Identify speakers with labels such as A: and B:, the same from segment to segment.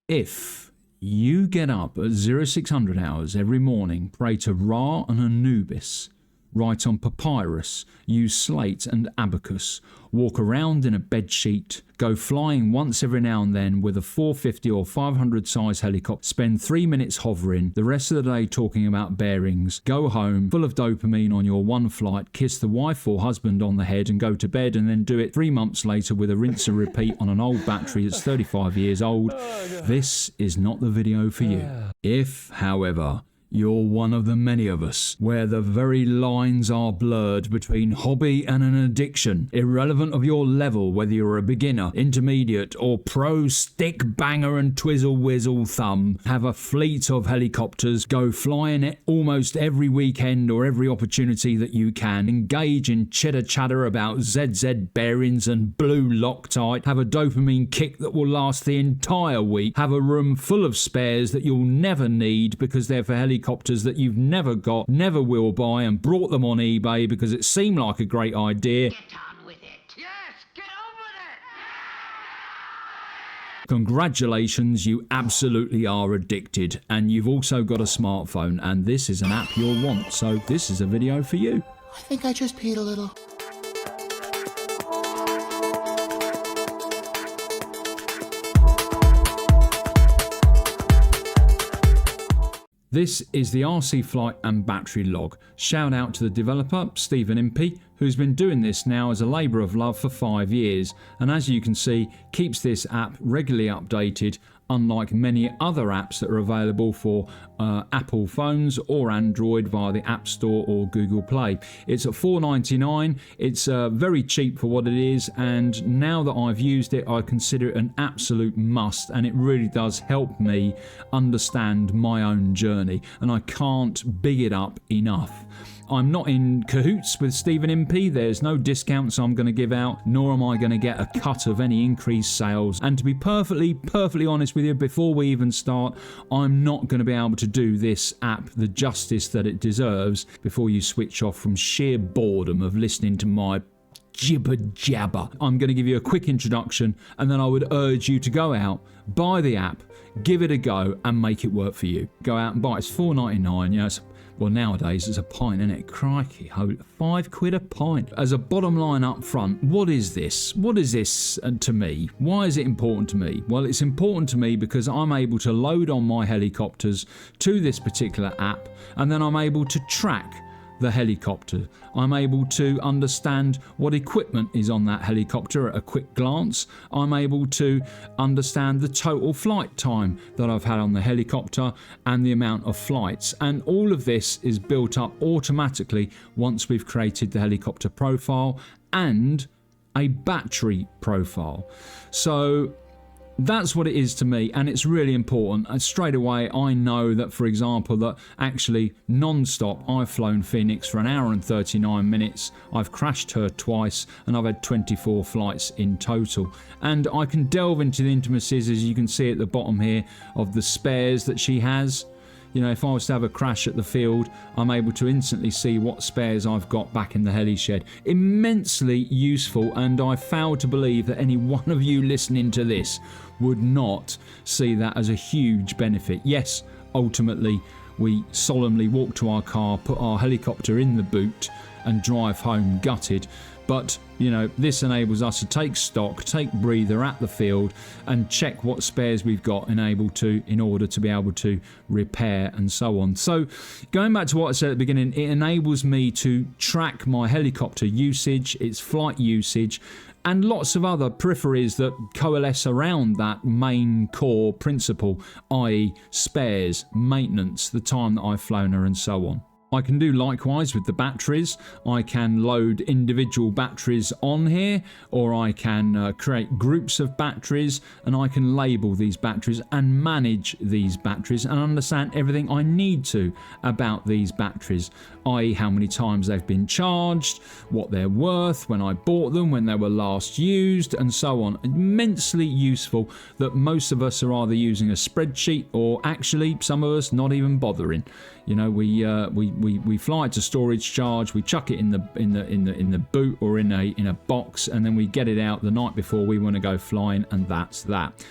A: If you get up at 0600 hours every morning, pray to Ra and Anubis, write on papyrus, use slate and abacus, walk around in a bedsheet, go flying once every now and then with a 450 or 500 size helicopter, spend 3 minutes hovering, the rest of the day talking about bearings, go home full of dopamine on your one flight, kiss the wife or husband on the head and go to bed, and then do it 3 months later with a rinse and repeat on an old battery that's 35 years old, this is not the video for you. If, however, you're one of the many of us where the very lines are blurred between hobby and an addiction, irrelevant of your level, whether you're a beginner, intermediate, or pro stick banger and twizzle whizzle thumb, have a fleet of helicopters, go flying it almost every weekend or every opportunity that you can, engage in chitter chatter about ZZ bearings and blue Loctite, have a dopamine kick that will last the entire week, have a room full of spares that you'll never need because they're for helicopters that you've never got, never will buy, and brought them on eBay because it seemed like a great idea.
B: Get on with it. Yes, get on with it.
A: Congratulations, you absolutely are addicted, and you've also got a smartphone, and this is an app you'll want, so this is a video for you.
C: I think I just peed a little.
A: This is the RC flight and battery log. Shout out to the developer, Stephen Impey, who's been doing this now as a labour of love for 5 years, and as you can see, keeps this app regularly updated, unlike many other apps that are available for Apple phones or Android via the App Store or Google Play. It's at $4.99, it's very cheap for what it is, and now that I've used it, I consider it an absolute must, and it really does help me understand my own journey, and I can't big it up enough. I'm not in cahoots with Stephen Impey, there's no discounts I'm going to give out, nor am I going to get a cut of any increased sales, and to be perfectly honest with you, before we even start, I'm not going to be able to do this app the justice that it deserves before you switch off from sheer boredom of listening to my jibber jabber. I'm going to give you a quick introduction, and then I would urge you to go out, buy the app, give it a go, and make it work for you. Go out and buy it. It's $4.99, you know, well, nowadays it's a pint, isn't it? Crikey, £5 a pint. As a bottom line up front, what is this? What is this to me? Why is it important to me? Well, it's important to me because I'm able to load on my helicopters to this particular app, and then I'm able to track the helicopter. I'm able to understand what equipment is on that helicopter at a quick glance. I'm able to understand the total flight time that I've had on the helicopter and the amount of flights. And all of this is built up automatically once we've created the helicopter profile and a battery profile. So that's what it is to me, and it's really important. And straight away, I know that, for example, that actually non-stop, I've flown Phoenix for 1 hour and 39 minutes. I've crashed her twice, and I've had 24 flights in total. And I can delve into the intricacies, as you can see at the bottom here, of the spares that she has. You know, if I was to have a crash at the field, I'm able to instantly see what spares I've got back in the heli shed. Immensely useful, and I fail to believe that any one of you listening to this would not see that as a huge benefit. Yes, ultimately, we solemnly walk to our car, put our helicopter in the boot, and drive home gutted. But, you know, this enables us to take stock, take breather at the field, and check what spares we've got in order to be able to repair and so on. So, going back to what I said at the beginning, it enables me to track my helicopter usage, its flight usage, and lots of other peripheries that coalesce around that main core principle, i.e. spares, maintenance, the time that I've flown her, and so on. I can do likewise with the batteries. I can load individual batteries on here, or I can create groups of batteries, and I can label these batteries and manage these batteries and understand everything I need to about these batteries, i.e. how many times they've been charged, what they're worth, when I bought them, when they were last used, and so on. Immensely useful that most of us are either using a spreadsheet or actually some of us not even bothering. You know, we fly it to storage charge, we chuck it in the boot or in a box, and then we get it out the night before we want to go flying, and that's that.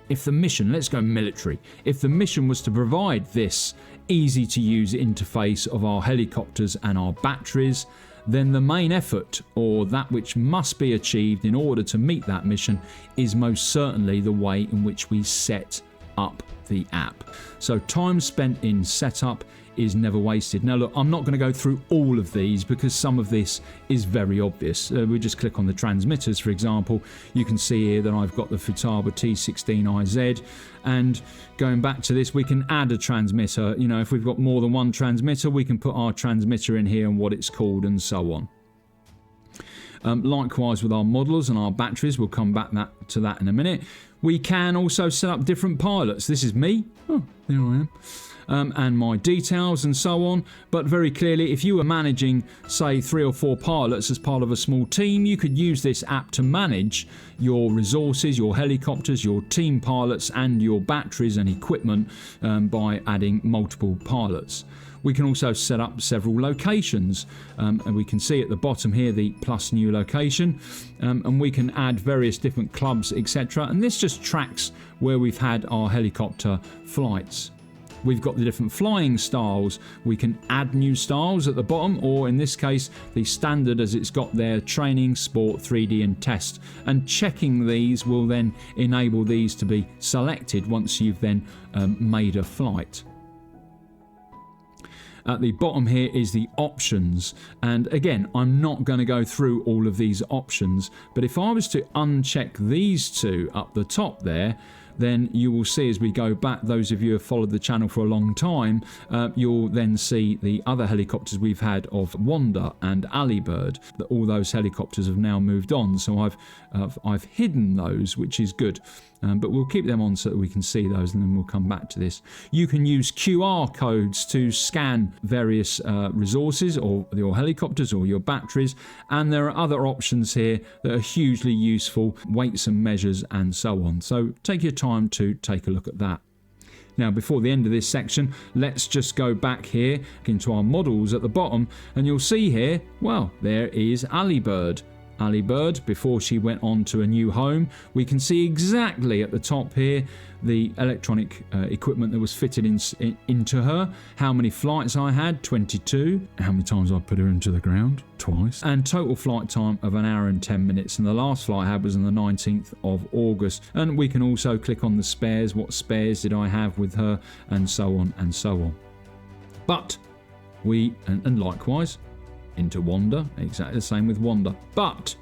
A: if the mission, let's go military, if the mission was to provide this easy to use interface of our helicopters and our batteries, then the main effort, or that which must be achieved in order to meet that mission, is most certainly the way in which we set up the app. So time spent in setup is never wasted. Now look, I'm not going to go through all of these because some of this is very obvious. We just click on the transmitters, for example. You can see here that I've got the Futaba T16IZ, and going back to this, we can add a transmitter. You know, if we've got more than one transmitter, we can put our transmitter in here and what it's called and so on. Likewise with our models and our batteries, we'll come back to that in a minute. We can also set up different pilots. This is me. Oh, there I am. And my details and so on. But very clearly, if you were managing, say, 3 or 4 pilots as part of a small team, you could use this app to manage your resources, your helicopters, your team pilots, and your batteries and equipment by adding multiple pilots. We can also set up several locations, and we can see at the bottom here the plus new location, and we can add various different clubs, etc. And this just tracks where we've had our helicopter flights. We've got the different flying styles. We can add new styles at the bottom, or in this case, the standard as it's got there, training, sport, 3D and test. And checking these will then enable these to be selected once you've then made a flight. At the bottom here is the options, and again, I'm not going to go through all of these options, but if I was to uncheck these two up the top there, then you will see as we go back, those of you who have followed the channel for a long time, you'll then see the other helicopters we've had of Wanda and Alibird. All those helicopters have now moved on, so I've hidden those, which is good. But we'll keep them on so that we can see those, and then we'll come back to this. You can use QR codes to scan various resources, or your helicopters or your batteries, and there are other options here that are hugely useful, weights and measures and so on. So take your time to take a look at that. Now, before the end of this section, let's just go back here into our models at the bottom, and you'll see here, well, there is Alibird. Alibird, before she went on to a new home. We can see exactly at the top here the electronic equipment that was fitted into her. How many flights I had? 22. How many times I put her into the ground? Twice. And total flight time of 1 hour and 10 minutes. And the last flight I had was on the 19th of August. And we can also click on the spares. What spares did I have with her? And so on and so on. But and likewise, into Wanda, exactly the same with Wanda. But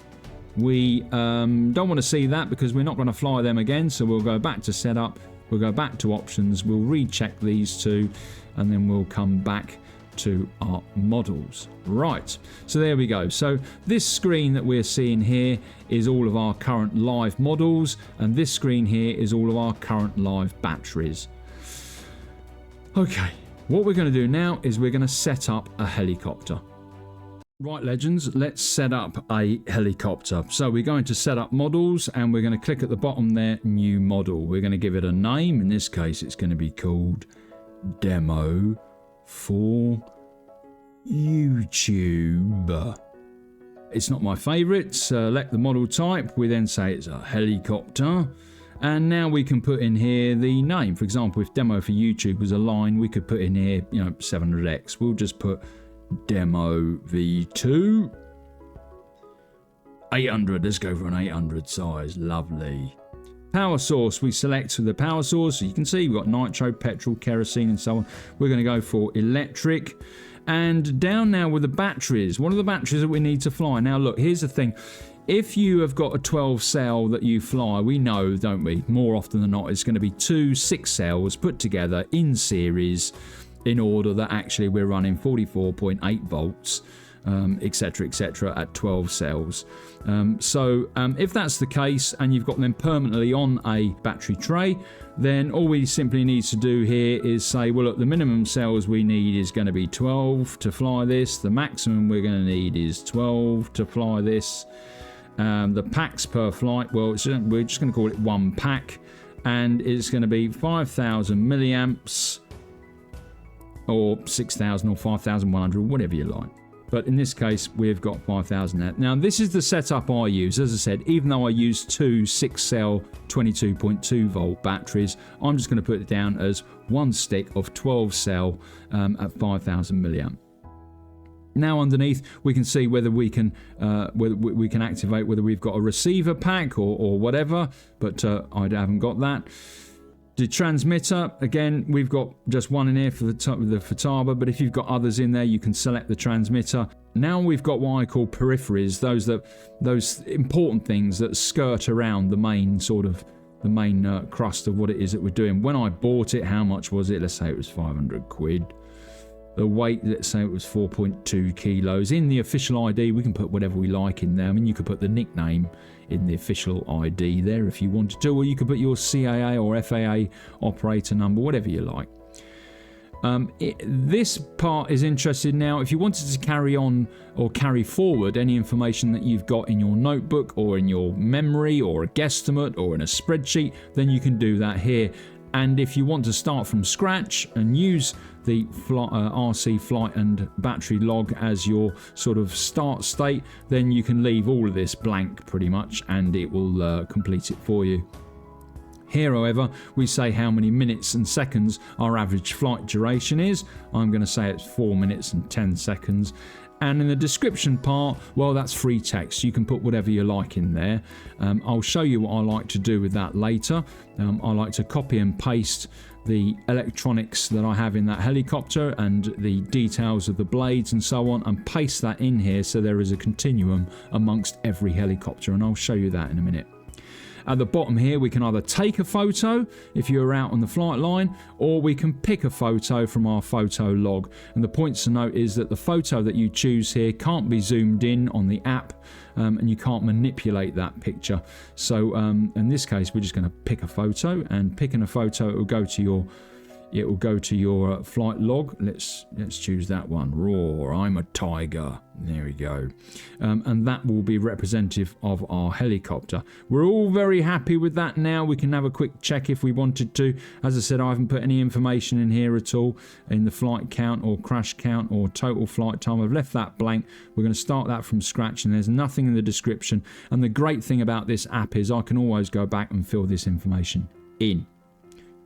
A: we don't want to see that because we're not going to fly them again, so we'll go back to setup, we'll go back to options, we'll recheck these two, and then we'll come back to our models. Right, so there we go. So this screen that we're seeing here is all of our current live models, and this screen here is all of our current live batteries. Okay, what we're going to do now is we're going to set up a helicopter. Right, legends, let's set up a helicopter. So we're going to set up models, and we're going to click at the bottom there, new model. We're going to give it a name. In this case, it's going to be called Demo for YouTube. It's not my favourite. Select the model type. We then say it's a helicopter. And now we can put in here the name. For example, if Demo for YouTube was a line, we could put in here, 700X. We'll just put Demo V2 800. Let's go for an 800 size. Lovely. Power source, we select the power source. So you can see we've got nitro, petrol, kerosene and so on. We're going to go for electric. And down now with the batteries. What are the batteries that we need to fly? Now look, here's the thing. If you have got a 12 cell that you fly, we know, don't we, more often than not, it's going to be 2 6 cells put together in series, in order that actually we're running 44.8 volts, etc., at 12 cells. So if that's the case and you've got them permanently on a battery tray, then all we simply need to do here is say, well, look, the minimum cells we need is going to be 12 to fly this. The maximum we're going to need is 12 to fly this. The packs per flight, well, we're just going to call it 1 pack, and it's going to be 5,000 milliamps, or 6,000 or 5,100, whatever you like. but in this case we've got 5,000 there. Now this is the setup I use. As I said, even though I use two 6-cell 22.2 volt batteries, I'm just going to put it down as one stick of 12 cell at 5,000 milliamp. Now underneath we can see whether we can activate whether we've got a receiver pack or whatever, but I haven't got that. The transmitter, again, we've got just one in here for the Futaba, but if you've got others in there, you can select the transmitter. Now we've got what I call peripheries, those important things that skirt around the main crust of what it is that we're doing. When I bought it, how much was it? Let's say it was 500 quid. The weight, let's say it was 4.2 kilos. In the official ID, we can put whatever we like in there. I mean, you could put the nickname in the official ID there if you wanted to, or you could put your CAA or FAA operator number, whatever you like. This part is interesting now. If you wanted to carry on or carry forward any information that you've got in your notebook or in your memory or a guesstimate or in a spreadsheet, then you can do that here. And if you want to start from scratch and use the RC flight and battery log as your sort of start state, then you can leave all of this blank pretty much and it will complete it for you. Here, however, we say how many minutes and seconds our average flight duration is. I'm going to say it's 4 minutes and 10 seconds. And in the description part, well, that's free text. You can put whatever you like in there. I'll show you what I like to do with that later. I like to copy and paste the electronics that I have in that helicopter and the details of the blades and so on, and paste that in here so there is a continuum amongst every helicopter, and I'll show you that in a minute. At the bottom here, we can either take a photo if you're out on the flight line, or we can pick a photo from our photo log. And the points to note is that the photo that you choose here can't be zoomed in on the app, and you can't manipulate that picture. So in this case, we're just going to pick a photo, and picking a photo, it will go to your flight log. Let's choose that one. Roar, I'm a tiger. There we go. And that will be representative of our helicopter. We're all very happy with that now. We can have a quick check if we wanted to. As I said, I haven't put any information in here at all in the flight count or crash count or total flight time. I've left that blank. We're going to start that from scratch, and there's nothing in the description. And the great thing about this app is I can always go back and fill this information in.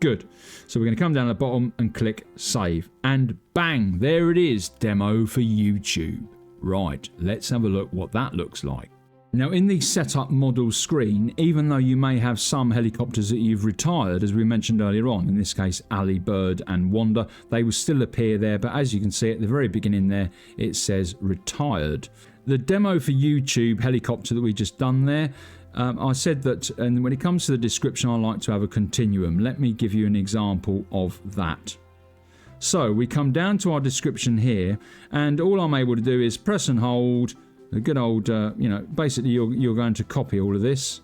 A: Good. So we're going to come down to the bottom and click save, and bang, there it is, demo for YouTube. Right, let's have a look what that looks like. Now in the setup model screen, even though you may have some helicopters that you've retired, as we mentioned earlier on, in this case Ali, Bird and Wanda, they will still appear there, but as you can see at the very beginning there, it says retired. The demo for YouTube helicopter that we just done there, I said that, and when it comes to the description, I like to have a continuum. Let me give you an example of that. So we come down to our description here, and all I'm able to do is press and hold. A good old, basically you're going to copy all of this.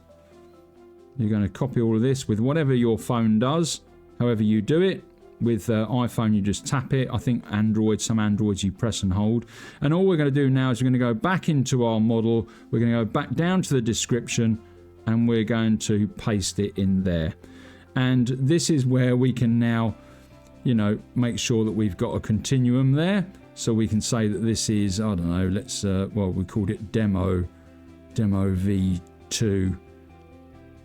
A: You're going to copy all of this with whatever your phone does, however you do it. With iPhone, you just tap it. I think some Androids you press and hold. And all we're going to do now is we're going to go back into our model. We're going to go back down to the description, and we're going to paste it in there. And this is where we can now, make sure that we've got a continuum there. So we can say that this is, I don't know, let's, we called it demo V2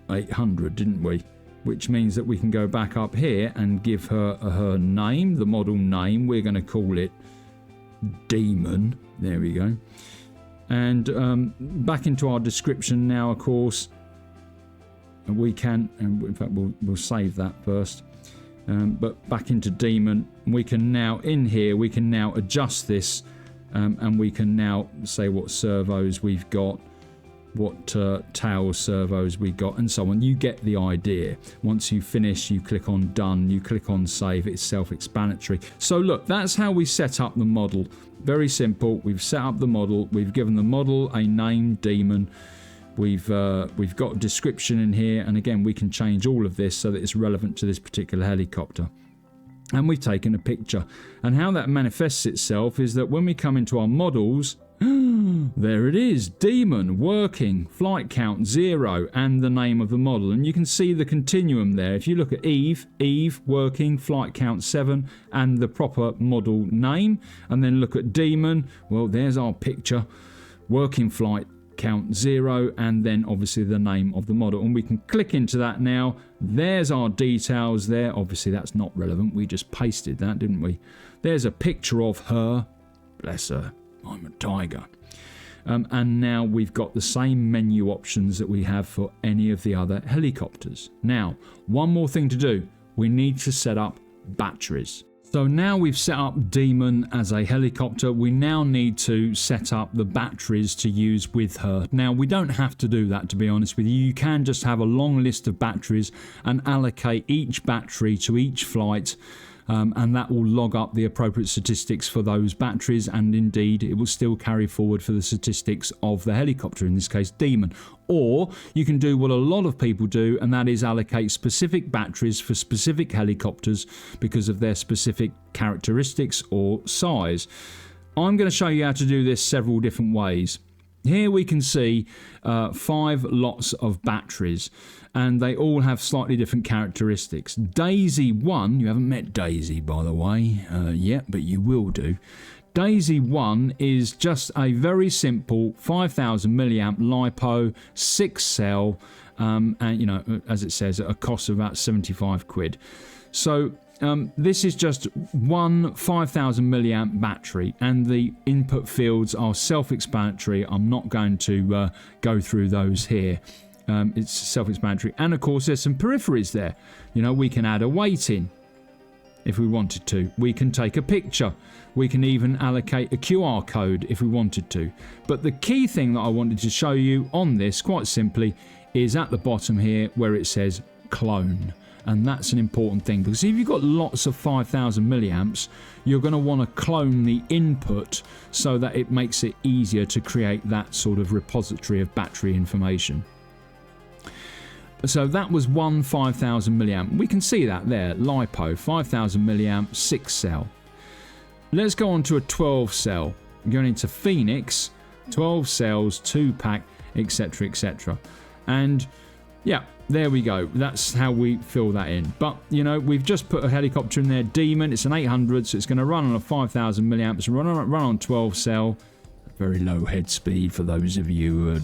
A: 800, didn't we? Which means that we can go back up here and give her name, the model name. We're going to call it Demon. There we go. And back into our description now, of course, we can, and in fact we'll save that first. But back into Demon, we can now, in here, we can now adjust this, and we can now say what servos we've got, what tail servos we got, and so on. You get the idea. Once you finish, you click on done, you click on save. It's self-explanatory. So look, that's how we set up the model. Very simple. We've set up the model. We've given the model a name, Demon. We've got a description in here, and again we can change all of this so that it's relevant to this particular helicopter. And we've taken a picture. And how that manifests itself is that when we come into our models, There it is, Demon, working, flight count 0, and the name of the model. And you can see the continuum there. If you look at Eve, working, flight count 7, and the proper model name. And then look at Demon, well, there's our picture, working flight count 0, and then obviously the name of the model. And we can click into that now. There's our details there. Obviously that's not relevant, we just pasted that, didn't we? There's a picture of her, bless her, I'm a tiger. And now we've got the same menu options that we have for any of the other helicopters. Now, one more thing to do. We need to set up batteries. So now we've set up Demon as a helicopter, we now need to set up the batteries to use with her. Now, we don't have to do that, to be honest with you. You can just have a long list of batteries and allocate each battery to each flight. And that will log up the appropriate statistics for those batteries, and indeed it will still carry forward for the statistics of the helicopter, in this case Demon. Or you can do what a lot of people do, and that is allocate specific batteries for specific helicopters because of their specific characteristics or size. I'm going to show you how to do this several different ways. Here we can see 5 lots of batteries, and they all have slightly different characteristics. Daisy 1, you haven't met Daisy by the way yet, but you will do. Daisy 1 is just a very simple 5000 milliamp LiPo, 6 cell, and you know, as it says, at a cost of about 75 quid. So this is just one 5000 milliamp battery, and the input fields are self-explanatory. I'm not going to go through those here. It's self-explanatory, and of course there's some peripheries there. You know, we can add a weight in if we wanted to. We can take a picture. We can even allocate a QR code if we wanted to. But the key thing that I wanted to show you on this, quite simply, is at the bottom here where it says clone. And that's an important thing, because if you've got lots of 5000 milliamps, you're going to want to clone the input so that it makes it easier to create that sort of repository of battery information. So that was one 5000 milliamp. We can see that there, LiPo, 5000 milliamp, 6 cell. Let's go on to a 12 cell. Going into Phoenix, 12 cells, 2 pack, etc, etc. And yeah, there we go. That's how we fill that in. But, you know, we've just put a helicopter in there, Demon. It's an 800, so it's going to run on a 5000 milliamps, run on 12 cell. Very low head speed for those of you who are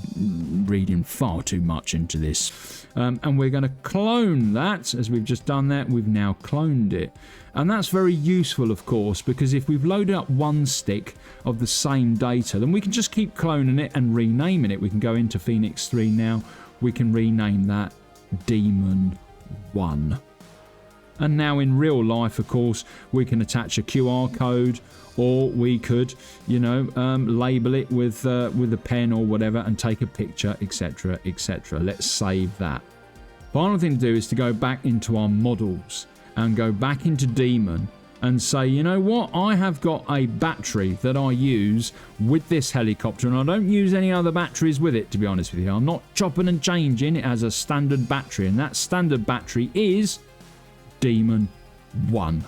A: reading far too much into this. And we're going to clone that, as we've just done that. We've now cloned it. And that's very useful, of course, because if we've loaded up one stick of the same data, then we can just keep cloning it and renaming it. We can go into Phoenix 3 now. We can rename that Demon 1. And now in real life, of course, we can attach a QR code, or we could, you know, label it with a pen or whatever and take a picture, etc, etc. Let's save that. Final thing to do is to go back into our models and go back into Demon and say, you know what, I have got a battery that I use with this helicopter, and I don't use any other batteries with it, to be honest with you. I'm not chopping and changing. It has a standard battery, and that standard battery is Demon 1.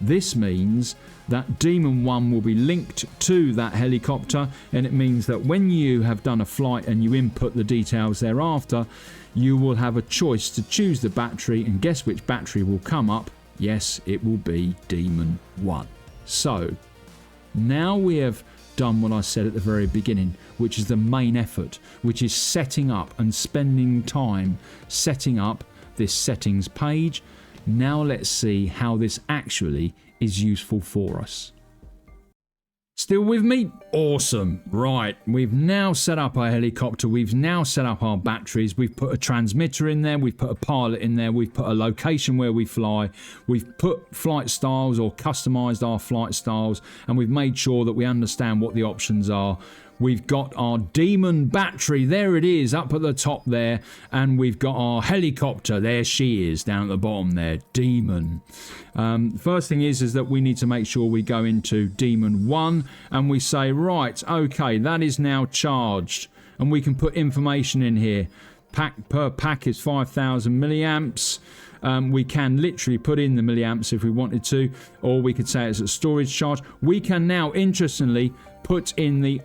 A: This means that Demon 1 will be linked to that helicopter, and it means that when you have done a flight and you input the details thereafter, you will have a choice to choose the battery, and guess which battery will come up? Yes, it will be Demon 1. So now we have done what I said at the very beginning, which is the main effort, which is setting up and spending time setting up this settings page. Now let's see how this actually is useful for us. Still with me? Awesome. Right, we've now set up our helicopter, we've now set up our batteries, we've put a transmitter in there, we've put a pilot in there, we've put a location where we fly, we've put flight styles or customized our flight styles, and we've made sure that we understand what the options are. We've got our Demon battery, there it is, up at the top there, and we've got our helicopter, there she is, down at the bottom there, Demon. First thing is that we need to make sure we go into Demon 1, and we say, right, okay, that is now charged, and we can put information in here. Pack per pack is 5000 milliamps, We can literally put in the milliamps if we wanted to, or we could say it's a storage charge. We can now, interestingly, put in the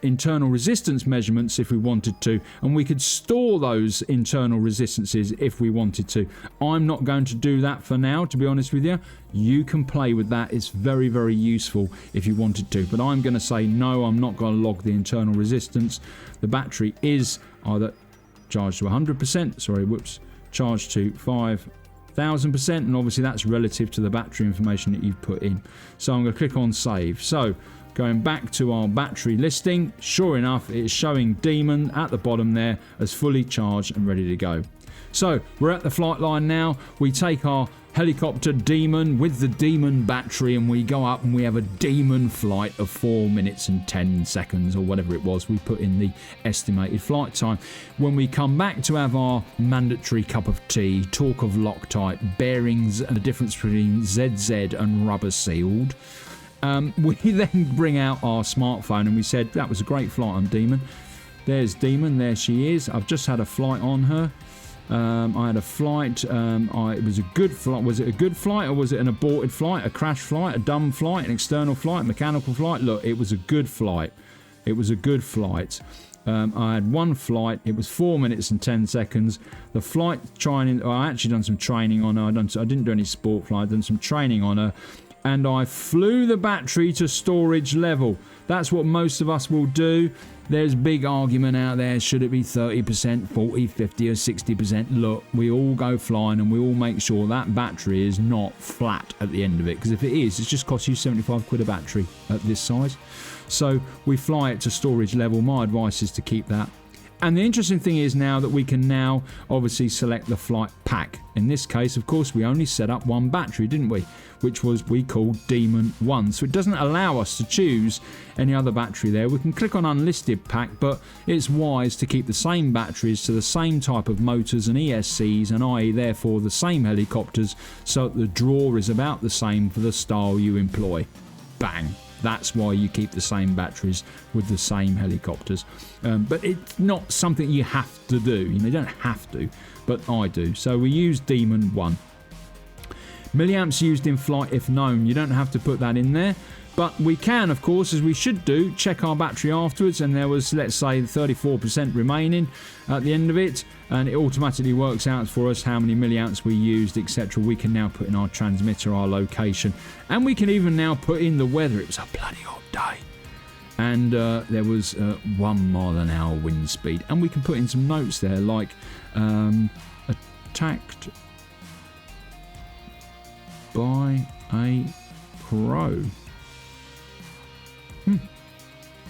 A: internal resistance measurements if we wanted to, and we could store those internal resistances if we wanted to. I'm not going to do that for now, to be honest with you. You can play with that. It's very, very useful if you wanted to, but I'm going to say no, I'm not going to log the internal resistance. The battery is either charged to 100%, charged to 5,000%, and obviously that's relative to the battery information that you've put in. So I'm going to click on save. So going back to our battery listing, sure enough, it's showing Demon at the bottom there as fully charged and ready to go. So we're at the flight line now. We take our helicopter Demon with the Demon battery and we go up and we have a Demon flight of 4 minutes and 10 seconds or whatever it was we put in the estimated flight time. When we come back to have our mandatory cup of tea, talk of Loctite, bearings and the difference between ZZ and rubber sealed, we then bring out our smartphone and we said that was a great flight on Demon. There's Demon, there she is. I've just had a flight on her. I had a flight. It was a good flight. Was it a good flight or was it an aborted flight, a crash flight, a dumb flight, an external flight, mechanical flight? Look, it was a good flight. It was a good flight. I had one flight. It was 4 minutes and 10 seconds. The flight training. I actually done some training on her. I didn't do any sport flight. I done some training on her. And I flew the battery to storage level. That's what most of us will do. There's big argument out there. Should it be 30%, 40, 50 or 60%? Look, we all go flying and we all make sure that battery is not flat at the end of it. Because if it is, it's just cost you 75 quid a battery at this size. So we fly it to storage level. My advice is to keep that. And the interesting thing is now that we can now obviously select the flight pack. In this case, of course, we only set up one battery, didn't we? Which was we called Demon 1. So it doesn't allow us to choose any other battery there. We can click on unlisted pack, but it's wise to keep the same batteries to the same type of motors and ESCs, and i.e. therefore the same helicopters, so that the draw is about the same for the style you employ. Bang. That's why you keep the same batteries with the same helicopters. But it's not something you have to do. You don't have to, but I do. So we use Demon 1. Milliamps used in flight if known. You don't have to put that in there. But we can, of course, as we should do, check our battery afterwards, and there was, let's say, 34% remaining at the end of it, and it automatically works out for us how many milliamps we used, etc. We can now put in our transmitter, our location, and we can even now put in the weather. It was a bloody hot day, and there was 1 mile an hour wind speed, and we can put in some notes there like attacked by a crow.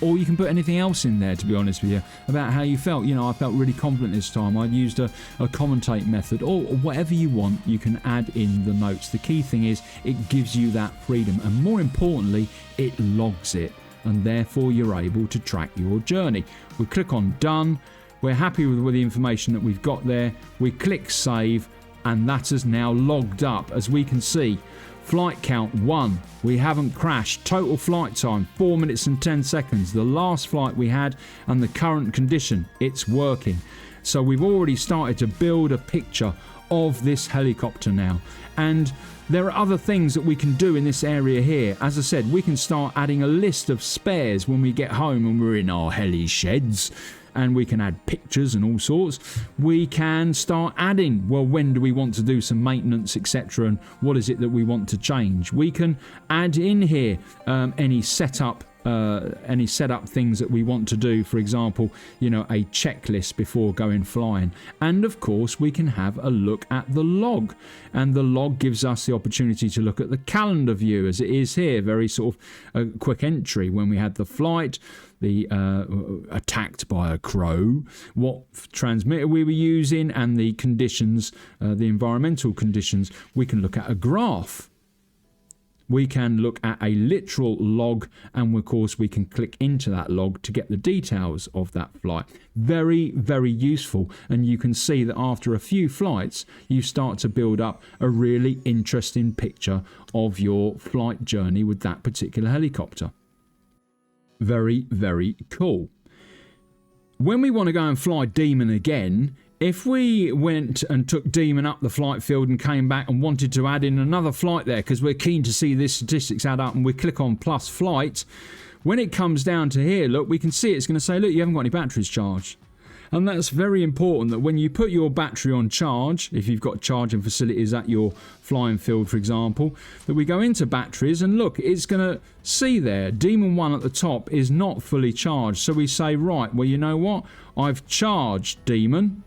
A: Or you can put anything else in there, to be honest with you, about how you felt. I felt really confident this time. I used a commentate method, or whatever you want, you can add in the notes. The key thing is it gives you that freedom, and more importantly, it logs it, and therefore you're able to track your journey. We click on done. We're happy with the information that we've got there. We click save, and that is now logged up, as we can see. Flight count 1, we haven't crashed. Total flight time 4 minutes and 10 seconds. The last flight we had and the current condition, it's working. So we've already started to build a picture of this helicopter now. And there are other things that we can do in this area here. As I said, we can start adding a list of spares when we get home and we're in our heli-sheds. And we can add pictures and all sorts. We can start adding, well, when do we want to do some maintenance, etc., and what is it that we want to change. We can add in here any setup things that we want to do. For example, a checklist before going flying. And of course, we can have a look at the log, and the log gives us the opportunity to look at the calendar view, as it is here. Very sort of a quick entry when we had the flight, the attacked by a crow, what transmitter we were using, and the conditions, the environmental conditions. We can look at a graph. We can look at a literal log, and of course we can click into that log to get the details of that flight. Very, very useful, and you can see that after a few flights you start to build up a really interesting picture of your flight journey with that particular helicopter. Very, very cool. When we want to go and fly Demon again, If we went and took Demon up the flight field and came back and wanted to add in another flight there, because we're keen to see this statistics add up, and we click on plus flight, when it comes down to here, look, we can see it's going to say, look, you haven't got any batteries charged. And that's very important, that when you put your battery on charge, if you've got charging facilities at your flying field, for example, that we go into batteries and look, it's going to see there, Demon 1 at the top is not fully charged. So we say, right, well, you know what? I've charged Demon.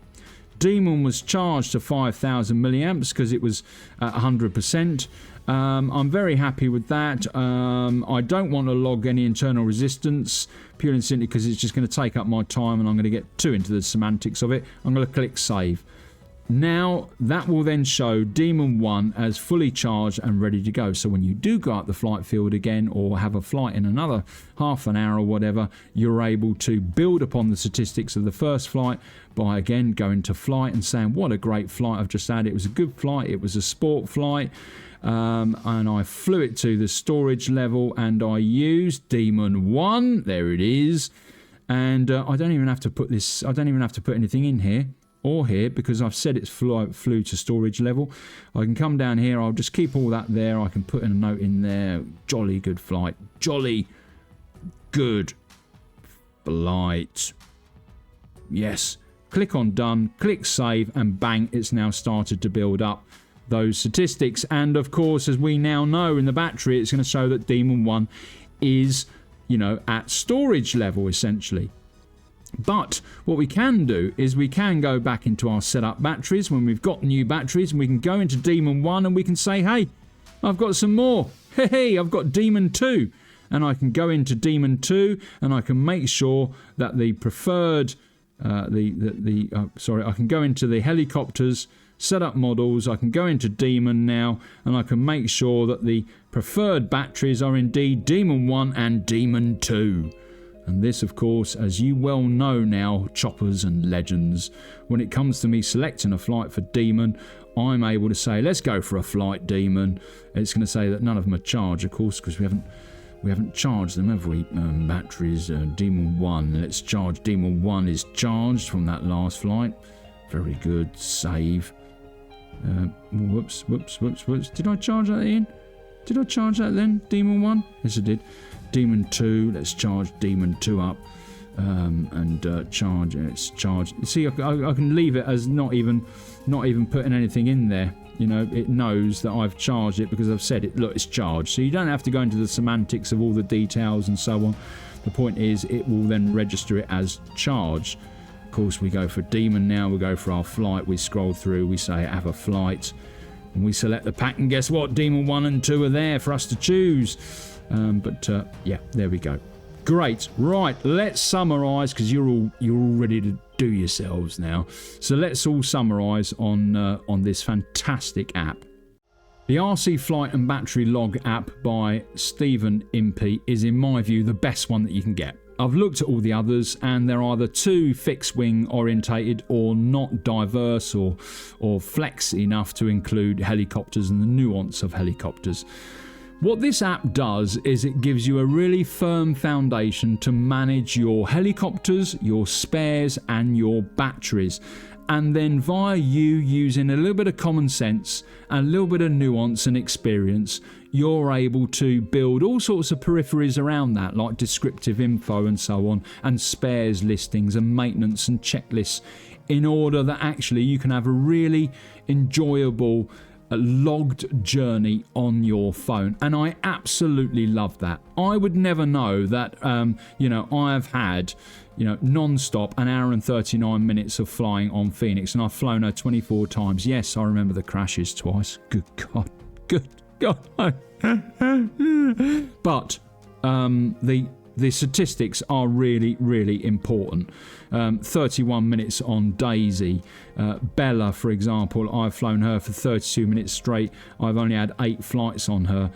A: Demon was charged to 5,000 milliamps because it was at 100%. I'm very happy with that. I don't want to log any internal resistance, purely and simply because it's just going to take up my time and I'm going to get too into the semantics of it. I'm going to click save. Now that will then show Demon 1 as fully charged and ready to go. So when you do go up the flight field again or have a flight in another half an hour or whatever, you're able to build upon the statistics of the first flight by again going to flight and saying, what a great flight I've just had. It was a good flight. It was a sport flight. And I flew it to the storage level and I used Demon 1. There it is. And I don't even have to put this, I don't even have to put anything in here or here because I've said it's flew to storage level. I can come down here. I'll just keep all that there. I can put in a note in there. Jolly good flight. Jolly good flight. Yes. Click on done. Click save and bang, it's now started to build up those statistics. And of course, as we now know in the battery, it's going to show that Demon 1 is, you know, at storage level essentially. But what we can do is we can go back into our setup batteries when we've got new batteries, and we can go into Demon 1 and we can say, hey, I've got some more. Hey, I've got Demon 2. And I can go into Demon 2 and I can make sure that the preferred, I can go into the helicopters, set up models, I can go into Demon now and I can make sure that the preferred batteries are indeed Demon 1 and Demon 2. And this, of course, as you well know now, choppers and legends, when it comes to me selecting a flight for Demon, I'm able to say, let's go for a flight, Demon. It's going to say that none of them are charged, of course, because we haven't charged them, have we? Batteries, Demon 1. Let's charge. Demon 1 is charged from that last flight. Very good. Save. Whoops. Did I charge that in? Did I charge that then? Demon 1? Yes, I did. Demon 2. Let's charge Demon 2 up. And charge. It's charged. See, I can leave it as not even putting anything in there. You know, it knows that I've charged it because I've said it. Look, it's charged. So you don't have to go into the semantics of all the details and so on. The point is, it will then register it as charged. Of course, we go for Demon now. We go for our flight. We scroll through. We say have a flight, and we select the pack. And guess what? Demon 1 and 2 are there for us to choose. Yeah, there we go. Great. Right, let's summarise because you're all ready to do yourselves now. So let's all summarise on this fantastic app. The RC Flight and Battery Log app by Stephen Impey is, in my view, the best one that you can get. I've looked at all the others and they're either too fixed wing orientated or not diverse or flex enough to include helicopters and the nuance of helicopters. What this app does is it gives you a really firm foundation to manage your helicopters, your spares and your batteries. And then via you using a little bit of common sense, a little bit of nuance and experience, you're able to build all sorts of peripheries around that, like descriptive info and so on, and spares listings and maintenance and checklists, in order that actually you can have a really enjoyable logged journey on your phone. And I absolutely love that. I would never know that I have had non-stop an hour and 39 minutes of flying on Phoenix, and I've flown her 24 times. Yes, I remember the crashes twice. Good God. But the statistics are really, really important. 31 minutes on Daisy. Bella, for example, I've flown her for 32 minutes straight. I've only had 8 flights on her.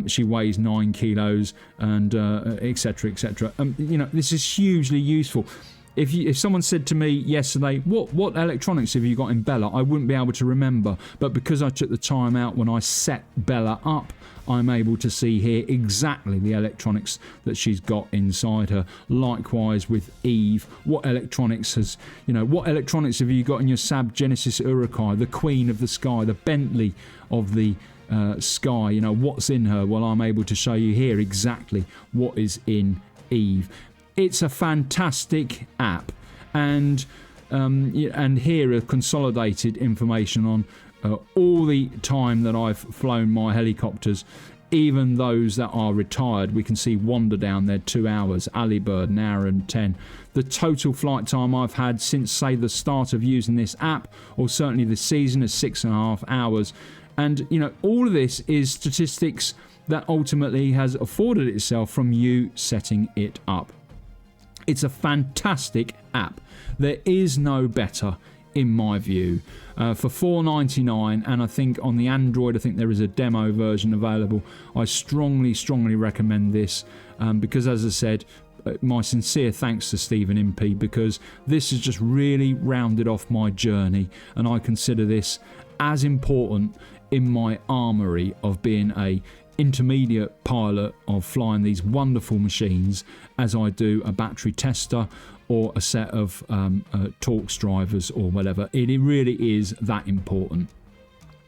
A: She weighs 9 kilos and etc. This is hugely useful. If someone said to me yesterday, what electronics have you got in Bella, I wouldn't be able to remember. But because I took the time out when I set Bella up, I'm able to see here exactly the electronics that she's got inside her. Likewise with Eve, what electronics have you got in your Saab Genesis Uruk-hai, the Queen of the Sky, the Bentley of the Sky? You know, what's in her? Well, I'm able to show you here exactly what is in Eve. It's a fantastic app, and here are consolidated information on all the time that I've flown my helicopters, even those that are retired. We can see Wander down there 2 hours, Alibird an hour and 10. The total flight time I've had since, say, the start of using this app, or certainly this season, is 6.5 hours. And you know, all of this is statistics that ultimately has afforded itself from you setting it up. It's a fantastic app. There is no better in my view. For $4.99, and I think on the Android, I think there is a demo version available. I strongly recommend this, because as I said, my sincere thanks to Stephen Impey, because this has just really rounded off my journey, and I consider this as important in my armoury of being a intermediate pilot of flying these wonderful machines as I do a battery tester or a set of Torx drivers or whatever. It really is that important.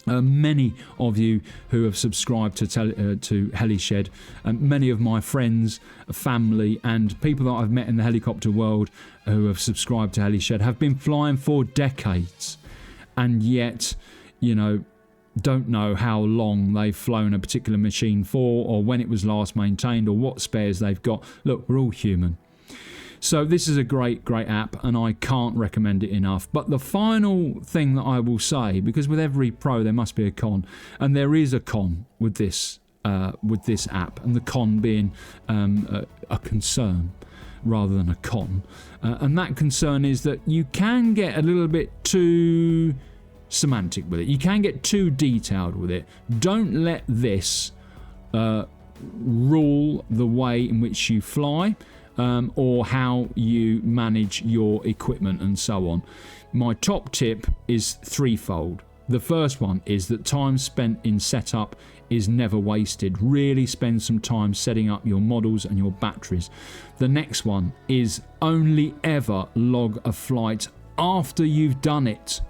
A: Many of you who have subscribed to Heli-Shed, many of my friends, family and people that I've met in the helicopter world who have subscribed to Heli-Shed have been flying for decades, and yet, you know, don't know how long they've flown a particular machine for, or when it was last maintained, or what spares they've got. Look, we're all human. So this is a great app, and I can't recommend it enough. But the final thing that I will say, because with every pro there must be a con, and there is a con with this app, and the con being a concern rather than a con, and that concern is that you can get a little bit too semantic with it. You can get too detailed with it. Don't let this rule the way in which you fly, or how you manage your equipment and so on. My top tip is threefold. The first one is that time spent in setup is never wasted. Really spend some time setting up your models and your batteries. The next one is only ever log a flight after you've done it.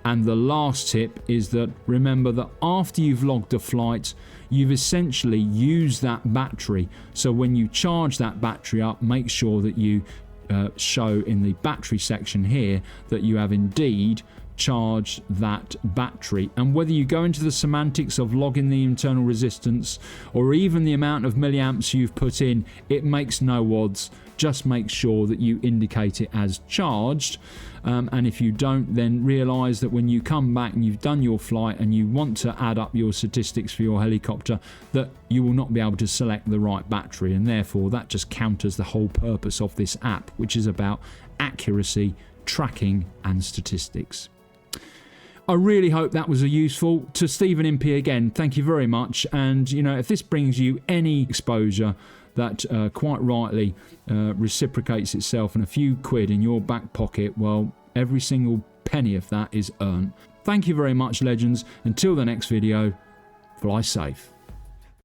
A: And the last tip is that remember that after you've logged a flight, you've essentially used that battery. So when you charge that battery up, make sure that you show in the battery section here that you have indeed charged that battery. And whether you go into the semantics of logging the internal resistance or even the amount of milliamps you've put in, it makes no odds. Just make sure that you indicate it as charged, and if you don't, then realise that when you come back and you've done your flight and you want to add up your statistics for your helicopter, that you will not be able to select the right battery, and therefore that just counters the whole purpose of this app, which is about accuracy, tracking and statistics. I really hope that was useful. To Stephen Impey again, thank you very much. And you know, if this brings you any exposure that quite rightly reciprocates itself and a few quid in your back pocket, well, every single penny of that is earned. Thank you very much, legends. Until the next video, fly safe.